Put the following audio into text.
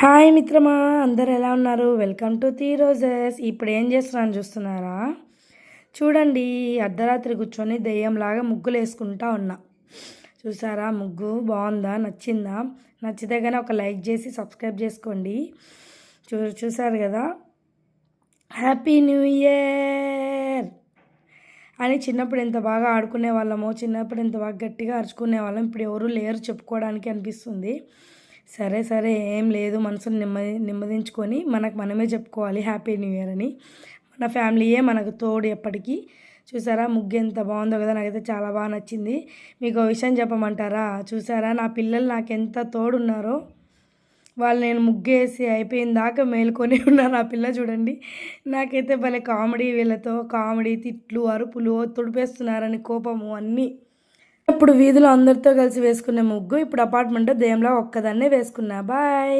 Hi మిత్రమా, అందరు ఎలా ఉన్నారు? Welcome to T Roses. ఇప్పుడు ఏం చేస్తున్నాను చూస్తున్నారా? చూడండి, అర్ధరాత్రి కూర్చొని దెయ్యంలాగా ముగ్గులు వేసుకుంటా ఉన్నా. చూసారా? ముగ్గు బాగుందా? నచ్చిందా? నచ్చితే కానీ ఒక లైక్ చేసి సబ్స్క్రైబ్ చేసుకోండి. చూసారు కదా? హ్యాపీ న్యూ ఇయర్ అని చిన్నప్పుడు ఎంత బాగా ఆడుకునే వాళ్ళమో, చిన్నప్పుడు ఎంత బాగా గట్టిగా అరుచుకునే వాళ్ళం. ఇప్పుడు ఎవరు లేరు చెప్పుకోవడానికి అనిపిస్తుంది. సరే ఏం లేదు, మనసుని నెమ్మదించుకొని మనకు మనమే చెప్పుకోవాలి హ్యాపీ న్యూ ఇయర్ అని. మన ఫ్యామిలీయే మనకు తోడు ఎప్పటికీ. చూసారా ముగ్గు ఎంత బాగుందో కదా? నాకైతే చాలా బాగా నచ్చింది. మీకు ఒక విషయం చెప్పమంటారా? చూసారా, నా పిల్లలు నాకు ఎంత తోడున్నారో. వాళ్ళు నేను ముగ్గేసి అయిపోయిన దాకా మేలుకొని ఉన్నారు. ఆ పిల్ల చూడండి, నాకైతే భలే కామెడీ. వీళ్ళతో కామెడీ, తిట్లు, అరుపులు, తుడిపేస్తున్నారని కోపము అన్నీ. ఇప్పుడు వీధిలో అందరితో కలిసి వేసుకునే ముగ్గు ఇప్పుడు అపార్ట్మెంట్లో దెయ్యంలా ఒక్కదాన్నే వేసుకున్నా. బాయ్.